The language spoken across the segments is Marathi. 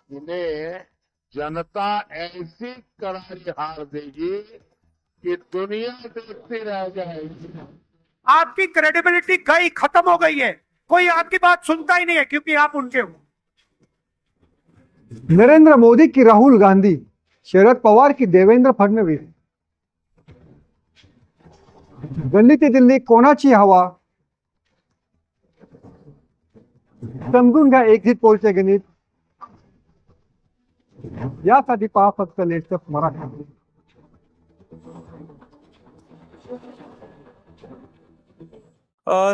इन्हें जनता ऐसी करारी हार देगी कि दुनिया देखती रह जाएगी। आपकी क्रेडिबिलिटी गई, खत्म हो गई है। कोई आपकी बात सुनता ही नहीं है क्योंकि आप उनके हो। नरेंद्र मोदी की राहुल गांधी, शरद पवार की देवेंद्र फडणवीस, गल्ली ते दिल्ली कोणाची हवा? समजून घ्या एक्झिट पोलचे गणित. यासाठी पहा फक्त लेटेस्ट मराठी.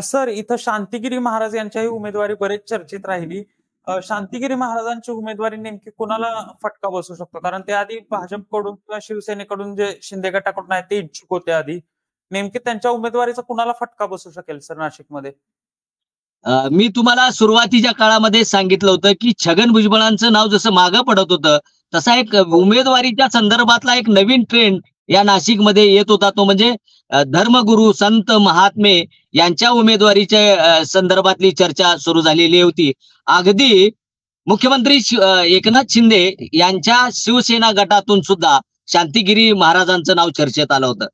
सर, इथं शांतिगिरी महाराज यांच्याही उमेदवारी बरेच चर्चेत राहिली. शांतिगिरी महाराजांची उमेदवारी नेमकी कोणाला फटका बसू शकतो? कारण ते आधी भाजपकडून किंवा शिवसेनेकडून जे शिंदे गटाकडून आहे ते इच्छुक होते आधी. नेमके त्यांच्या उमेदवारीचा कुणाला फटका बसू शकेल सर नाशिकमध्ये? मी तुम्हाला सुरुवातीच्या काळामध्ये सांगितलं होतं की छगन भुजबळांचं नाव जसं मागं पडत होतं तसा एक उमेदवारीच्या संदर्भातला एक नवीन ट्रेंड या नाशिकमध्ये येत होता. तो म्हणजे धर्मगुरू संत महात्मे यांच्या उमेदवारीच्या संदर्भातली चर्चा सुरू झालेली होती. अगदी मुख्यमंत्री एकनाथ शिंदे यांच्या शिवसेना गटातून सुद्धा शांतिगिरी महाराजांचं नाव चर्चेत आलं होतं.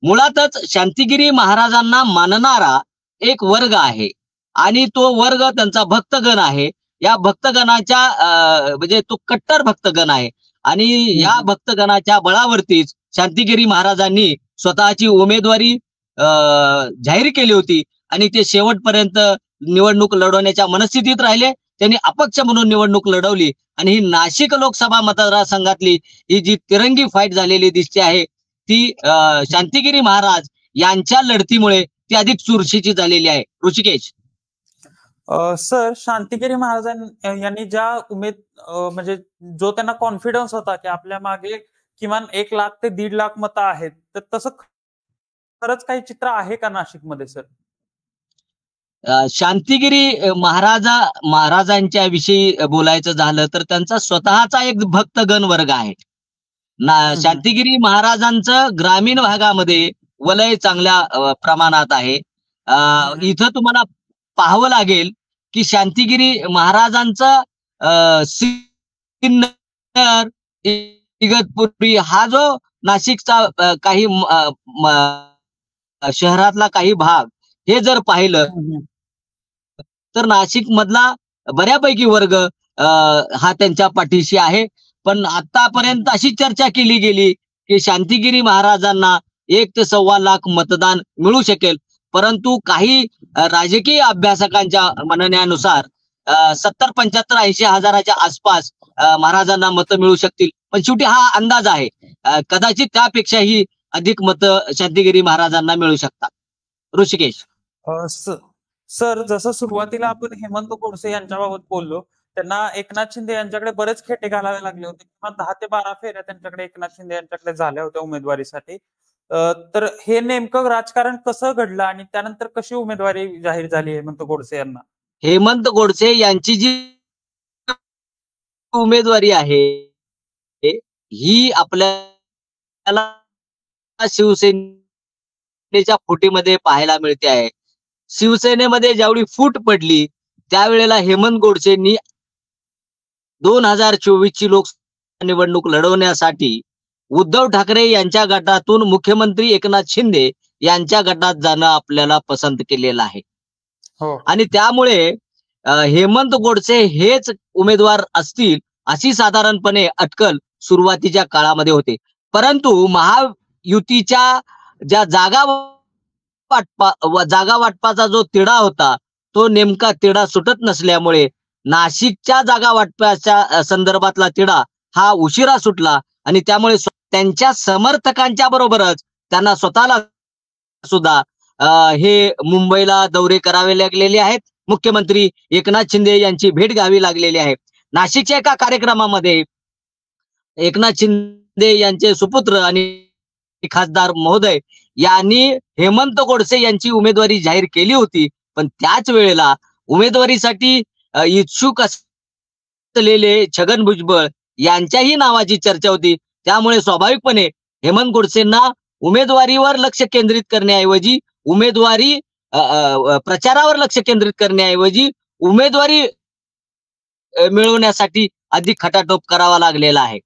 मुळातच शांतिगिरी महाराजांना मानणारा एक वर्ग आहे आणि तो वर्ग त्यांचा भक्तगण आहे. या भक्तगणाच्या म्हणजे तो कट्टर भक्तगण आहे आणि या भक्तगणाच्या बळावरतीच शांतिगिरी महाराजांनी स्वतःची उमेदवारी जाहीर केली होती आणि ते शेवटपर्यंत निवडणूक लढवण्याच्या मनस्थितीत राहिले. त्यांनी अपक्ष म्हणून निवडणूक लढवली आणि ही नाशिक लोकसभा मतदारसंघातली ही जी तिरंगी फाईट झालेली दिसते आहे ती शांतिगिरी महाराज यांच्या लढतीमुळे ती अधिक चुरशीची झालेली आहे. ऋषिकेश, सर, शांतिगिरी महाराजांनी ज्या म्हणजे जो त्यांना कॉन्फिडन्स होता की आपल्या मागे किमान 1 लाख ते 1.5 लाख मतं आहेत, तर तसं खरंच काही चित्र आहे का नाशिकमध्ये सर? शांतिगिरी महाराजांच्या विषयी बोलायचं झालं तर त्यांचा स्वतःचा एक भक्तगण वर्ग आहे. शांतिगिरी महाराजांचं ग्रामीण भागामध्ये वलय चांगल्या प्रमाणात आहे. इथं तुम्हाला पाहावं लागेल की शांतिगिरी महाराजांचं सिन्नर, इगतपुरी हा जो नाशिकचा काही शहरातला काही भाग हे जर पाहिलं तर नाशिक मधला बऱ्यापैकी वर्ग हा त्यांच्या पाठीशी आहे. पण आतापर्यंत अशी चर्चा केली गेली की शांतिगिरी महाराजांना 1 ते 1.25 लाख मतदान मिळू शकेल, परंतु काही राजकीय अभ्यासकांच्या म्हणण्यानुसार 70-75-80 हजाराच्या आसपास महाराजांना मतं मिळू शकतील. पण शेवटी हा अंदाज आहे. कदाचित त्यापेक्षाही अधिक मतं शांतिगिरी महाराजांना मिळू शकतात. ऋषिकेश, सर, जसं सुरुवातीला आपण हेमंत गोडसे यांच्याबाबत बोललो, त्यांना एकनाथ शिंदे यांच्याकडे बरेच खेटे घालावे लागले होते. किंवा 10 ते 12 फेऱ्या त्यांच्याकडे एकनाथ शिंदे यांच्याकडे झाल्या होत्या उमेदवारीसाठी. तर हे नेमकं राजकारण कसं घडलं आणि त्यानंतर कशी उमेदवारी जाहीर झाली हेमंत गोडसे यांना? हेमंत गोडसे यांची जी उमेदवारी आहे ही आपल्याला शिवसेनेच्या फुटीमध्ये पाहायला मिळते आहे. शिवसेनेमध्ये ज्यावेळी फूट पडली त्यावेळेला हेमंत गोडसेंनी 2024 ची लोकसभा निवडणूक लढवण्यासाठी उद्धव ठाकरे यांच्या गटातून मुख्यमंत्री एकनाथ शिंदे यांच्या गटात जाणं आपल्याला पसंत केलेलं आहे. आणि त्यामुळे हेमंत गोडसे हेच उमेदवार असतील अशी साधारणपणे अटकल सुरुवातीच्या काळामध्ये होते. परंतु महायुतीच्या ज्या जागा वाटपाचा जो तिढा होता तो नेमका तिढा सुटत नसल्यामुळे नाशिकच्या जागा वाटपाच्या संदर्भातला तिढा हा उशिरा सुटला आणि त्यामुळे त्यांच्या समर्थकांच्या बरोबरच त्यांना स्वतःला सुद्धा हे मुंबईला दौरे करावे लागलेले आहेत. मुख्यमंत्री एकनाथ शिंदे यांची भेट घ्यावी लागलेली आहे. नाशिकच्या एका कार्यक्रमामध्ये एकनाथ शिंदे यांचे सुपुत्र आणि खासदार महोदय यांनी हेमंत गोडसे यांची उमेदवारी जाहीर केली होती. पण त्याच वेळेला उमेदवारीसाठी इच्छुक असलेले छगन भुजबळ यांच्याही नावाची चर्चा होती. त्यामुळे स्वाभाविकपणे हेमंत गोडसेंना उमेदवारीवर लक्ष केंद्रित करण्याऐवजी प्रचारावर लक्ष केंद्रित करण्याऐवजी उमेदवारी मिळवण्यासाठी अधिक खटाटोप करावा लागलेला आहे.